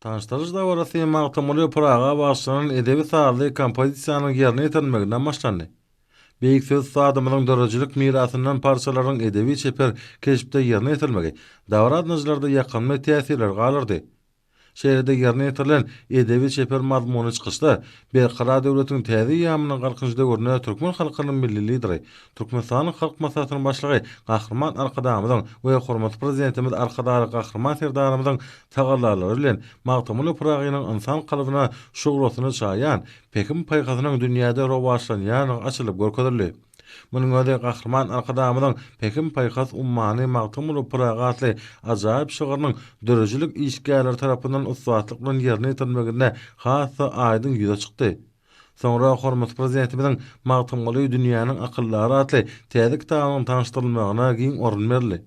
Tanıştırıcı dawarasy magtymly Praga başlanan edebi sarly kompozisiýanyň ýerine ýetirmeginden başlandy. Beýik söz sadymyň dörejilik mirasyndan parçalaryň edebi çeper keşipde ýerine ýetirmegi dawratnyjlarda ýakynmy täsirler galyrdy. Şeýlede ýerine ýetirilen edebi çeper mazmuny çykyşda berqara döwletiň täze ýamynyň galkynyşda görnä türkmen halkynyň milli lideri, Türkmenistanyň halk maslahatynyň başlygy Gahrman Arkadamyň we hormatly prezidentimiz Arkadaly Gahrman Serdarymyň tagallalary bilen magtymly Pragynyň insan kalybyna şuglasyny çaýan Pekin paýgasynyň dünýäde rowaşlanýan açylyp görkezildi. Munyň öde Gahrman Arkadamyň Pekin paýgas ummany magtymly Praga atly ajaýyp şygyrynyň dörejilik işgärleri tarapyndan uswatlyk bilen ýerine ýetirmeginde hassa aýdyň ýüze çykdy. Soňra hormatly prezidentimiň magtymly dünýäniň akyllary atly täze kitabynyň tanışdyrylmagyna giň orun berildi.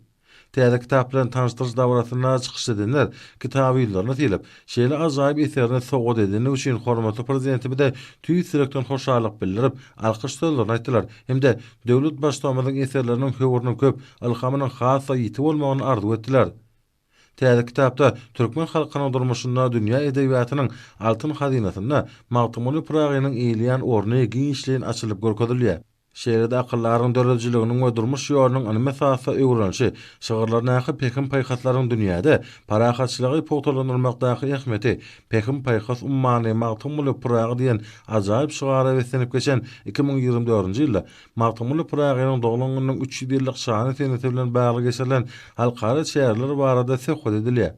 Täze kitap bilen tanışdyrjy dawratyna çykyş edenler kitaby ýyllaryna tilip, şeýle ajaýyp eserini sowgat edeni üçin hormatly prezidentimiz de tüýsürekden hoşallyk bildirip, alkyş sözlerini aýtdylar. Hemde döwlet başçylygymyň eserleriniň höwüriniň köp, ilhamynyň hassa ýiti bolmagyny arzu etdiler. Täze kitapda türkmen halkynyň durmuşynda dünýä edebiýatynyň altyn hazinasyna magtymly Pragynyň eýleýän orny giň işleýän açylyp görkezilýär. Şeýlede akyllaryň dörejiliginiň we durmuş ýolunyň any mesafy öwrenşi, şygyrlaryndaky Pekin paýgaslaryň dünýäde parahatçylygy pogtalanylmakdaky ähmeti, Pekin paýgas ummany magtymly Praga diýen ajaýyp şygara beslenip geçen 2024-nji ýylda magtymly Pragynyň doglangynyň 300 ýyllyk şany seneti bilen bagly geçirilen halkara şäherler barada söhbet edilýär.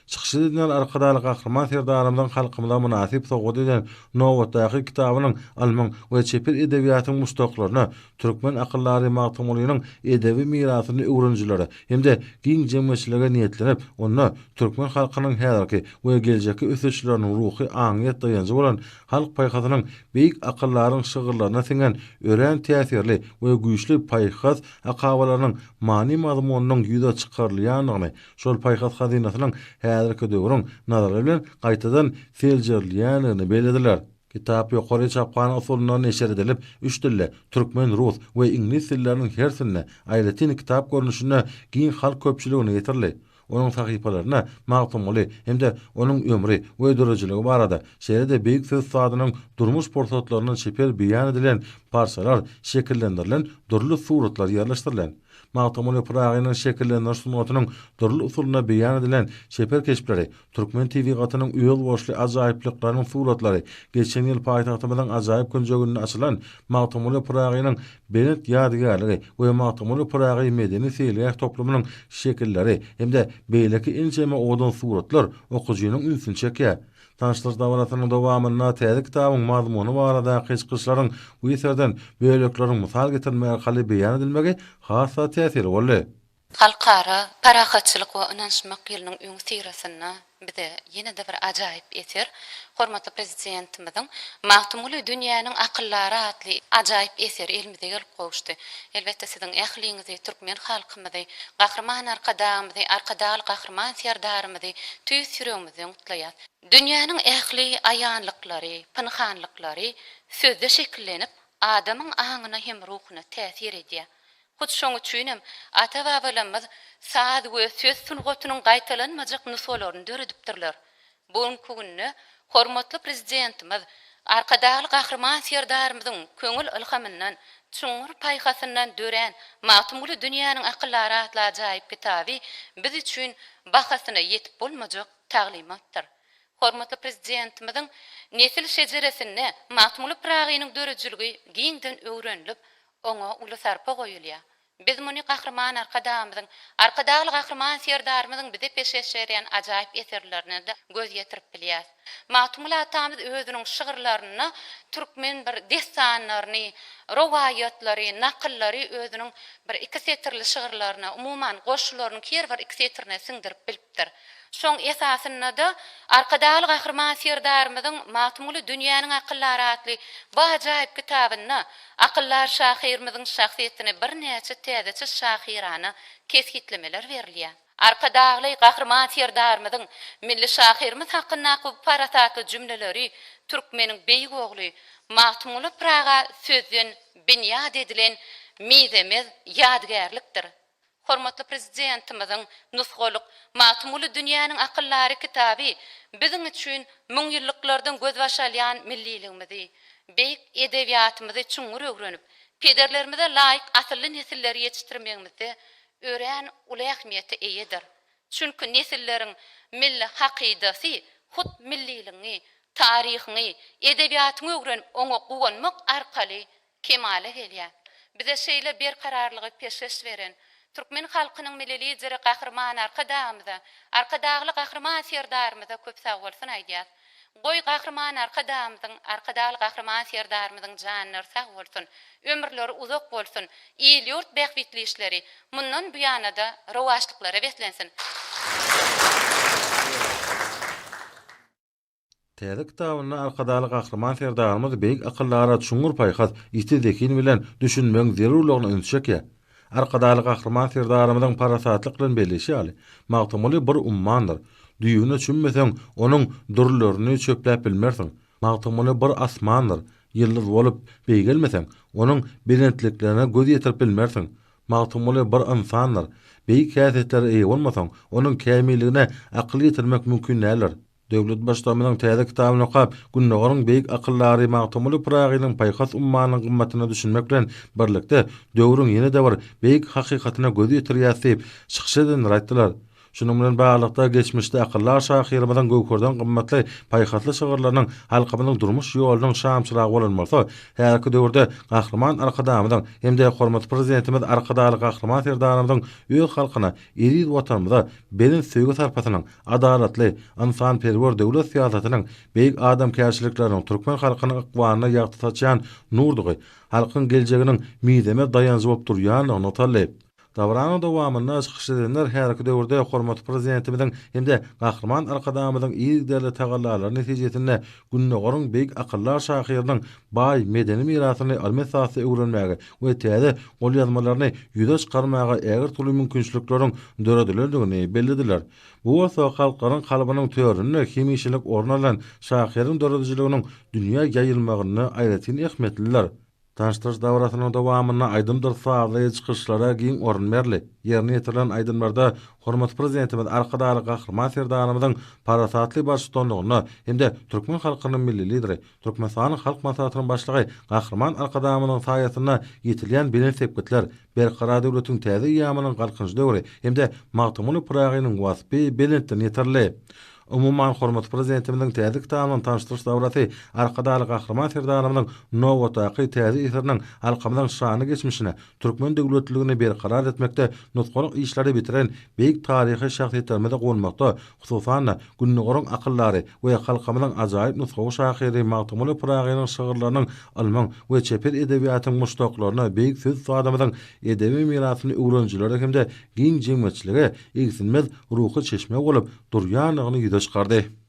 Çykyşy edilen Arkadaly Gahrman Serdarymyň halkymyza munasyp sowgat eden nowatdaky kitabynyň alman we çepir edebiýatynyň mustaqlaryna türkmen akyllary magtymlygynyň edebi mirasyny öwrenjilere hemde giň jemgyýetçiligi niýetlenip, onu türkmen halkynyň häzirki we geljeki ösüşleriniň ruhy aňyat daýanjy bolan halk paýgasynyň beýik akyllaryň şygyrlaryna singen ören täsirli we güýçli paýgas akabalarynyň many mazmunynyň ýüze çykarylýanyny, şol paýgas hazinasynyň häzirki döwrüň nazary bilen gaýtadan seljerlýänyny belediler. Kitap ýokary çapgan usulyna neşer edilip, 3 dilde türkmen, rus we ingliz dilleriniň hersine aýratyn kitap görnüşine giň halk köpçüligine ýetirildi. Onun sahypalaryna magtymly hemde onun ömri we dörejiligi barada şeýle beýik söz sadynyň durmuş portretlaryny çeper beýan edilen parçalar şekillendirilen durly suratlar ýerleşdirilen. Magtymly Pragynyň şekillendiriş sunatynyň durly usulyna beýan edilen şeper keşipleri, Türkmen TV-gatynyň öýel boşly ajaýyplyklarynyň suratlary, geçen ýyl paýtagtymyzyň ajaýyp günjeginde açylan Magtymly Pragynyň benet ýadygärligi we Magtymly Pragy medeni seýleýär toplumynyň şekilleri hemde beýleki enjeme odan suratlar okujynyň ünsüni çekýär. Tanıştırjy dawratynyň dowamyna täze kitabyň mazmuny barada gyçgyçlaryň bu eserden bölekleriň mysal getirmegi arkaly beýan edilmegi hassa täsir boldy. Halkara parahatçylyk we inançmak ýylynyň öň sirasyna bize ýene de bir ajaýyp eser. Hormatly prezidentimiziň Magtymly dünýäniň akyllary atly ajaýyp eser elimize gelip gowuşdy. Elbetde siziň ähliňizi, türkmen halkymyzy, Gahrman Arkadamyzy, Arkadaly Gahrman Serdarymyzy tüýs ýüregimizi ýutlaýar. Dünýäniň ähli aýanlyklary, pynhanlyklary sözde şekillenip adamyň aňyna hem ruhyna täsir edýär. Hut şoň üçinem ata-babalarymyz saat we söz sungatynyň gaýtalanmajak nusolaryny döredipdirler. Bugunky günde hormatly prezidentimiz Arkadaly Gahrman Serdarymyzyň köňül ilhamyndan çuňur paýgasyndan dören Magtymly dünýäniň akyllary atly ajaýyp kitaby biz üçin bahasyna ýetip bolmajak taglimatdyr. Hormatly prezidentimiziň nesil şejeresinde Magtymly Pragynyň dörejiligi giňden öwrenilip, oňa ulusarpa goýulýar. Biz muny Gahrman Arkadamyzyň, Arkadaly Gahrman Serdarymyzyň bize peşeşerýän ajaýyp eserlerini de göz ýetirip bilýär. Magtymly atamyz özüniň şygyrlaryny, türkmen bir destanlaryny, rowayatlary, nakyllary özüniň bir iki setirli şygyrlaryny, umumyň goşularyny her bir iki setirine siňdirip bilipdir. Şoň esasyna da Arkadaly Gahrman Serdarymyzyň Magtymly dünýäniň akyllary atly bu ajaýyp kitabyny akyllar şahyrymyzyň şahsiýetini bir näçe täzeçe şahyrana kesgitlemeler berilýär. Arkadaly Gahrman Serdarymyzyň milli şahyrymyz hakynda paratatly jümleleri türkmeniň beýik ogly Magtymly Praga sözden binýad edilen mizemiz ýadgärlikdir. Hormatly prezidentimiziň nusgalyk Matumuly dünýäniň akıllary kitaby biziň üçin müň ýyllyklardan göz başalýan milliligimizi, beýik edebiýatymyzy çuňur öwrenip, pederlerimize laýyk asylly nesilleri ýetişdirmegimizde ören uly ähmiýeti eýedir. Çünki nesilleriň milli hakydasy, hut milliligiňi, taryhyny, edebiýatyny öwrenip oňa guwanmak arkaly kemale gelýär. Bize şeýle bir kararlygy peşeş beren Türkmen halkynyň milli lideri gahrman arkadagly gahrman serdarymyza köp sag bolsun aýdýar. Goý gahrman arkadagly gahrman serdarymyzyň janyny sag bolsun, ömürleri uzak bolsun, iýil ýurt bähwitli işleri mundan bu ýanada rowaşlyklara betlensin. Täze kitabyny arkadaly gahrman serdarymyz beýik akyllara çuňur paýhas ýiti zekini bilen düşünmeň zerurlygyny öňçekýär. Arkadaly gahrman serdarymyzyň parasatlyk bilen belleşi ýaly. Magtumuly bir ummandyr. Düýüne çünmeseň onuň durlaryny çöpläp bilmersiň. Magtumuly bir asmandyr. Ýyldız bolup beýgelmeseň onuň belentliklerine göz ýetirip bilmersiň. Magtumuly bir insandyr. Beýik häsiýetleri eýe bolmasaň onuň kämilligine akyl ýetirmek mümkin näler. Döwlet başlamynyň täze kitabyny okap, günnogaryň beýik akyllary Magtumuly Pragynyň paýhas ummanyň gymmatyny düşünmek bilen birlikde döwrüň ýene-de bir beýik hakykatyna göz ýetirýär şykyşydan raýtdylar. Şunun bilen baglanykda geçmişde akyllar şahyrymyzyň göwkerden gymmatly paýhasly şagyrlarynyň halkymyzyň durmuş ýolunyň şamçylagy bolanmasa, häzirki döwürde gahrman arkadamyzyň hem-de hormatly prezidentimiz arkadaly gahrman serdarymyzyň öýül halkyna, eri watanymyza belin söýgü sarpasynyň adalatly, insanperwer döwlet siýasatynyň beýik adamkärçilikleriniň türkmen halkynyň ykbaryna ýagty saçan nurdugy, halkyň geljeginiň miýdeme dayanjy bolup durýanyny talyp. Davranyň dowamyna çykyş edenler häzirki döwürde hormatly prezidentimiziň hem-de gahrman arkadamyzyň ýygyderli tagallary netijesinde günnogaryň beýik akyllar şahyrynyň baý medeni mirasyny almesasy öwrenmäge we täze gol ýazmalaryny ýüze çykarmaga ägir tuly mümkinçilikleriň döredilerdigini bellediler. Bu wasa halklaryň kalbynyň töwerine hemişilik ornalan şahyryň döredijiliginiň dünýä ýaýylmagyny aýratyn ähmetliler. Tanıştırış davrasynyň dowamyna aýdymdyr sağly çykyşlara giň orun berli. Ýerine ýetirilen aýdymlarda hormatly prezidentimiz arkadaly gahrman serdarymyzyň parasatly başçylygyny hem-de türkmen halkynyň milli lideri, Türkmenistanyň halk maslahatynyň başlygy gahrman arkadamynyň saýasyna ýetilýän bilen sepgitler, berqara döwletiň täze ýamynyň galkynjy döwri hem-de Magtumuly Pragynyň wasfy belentden ýetirli. Umuman hormatly prezidentimiziň täze kitabynyň tanıştyrış dowrasy arkadaly gahrman serdarymyzyň nowaty täze eseriniň halkymyzyň şany geçmişine, türkmen döwletligini berqarar etmekde nutgalyk işleri bitiren beýik taryhy şahsiýetlerimize gowulmakda, hususan günnogaryň akyllary we halkymyzyň ajaýyp nutgawy şahyry Magtumuly Pragynyň şagyrlarynyň alman we çepel edebiýatyň muştaklaryna beýik söz sadamyzyň edebi mirasyny öwrenjilere hem-de giň jemgyçiligi egsinmez ruhy çeşme bolup durýanyny ýüze çykardy.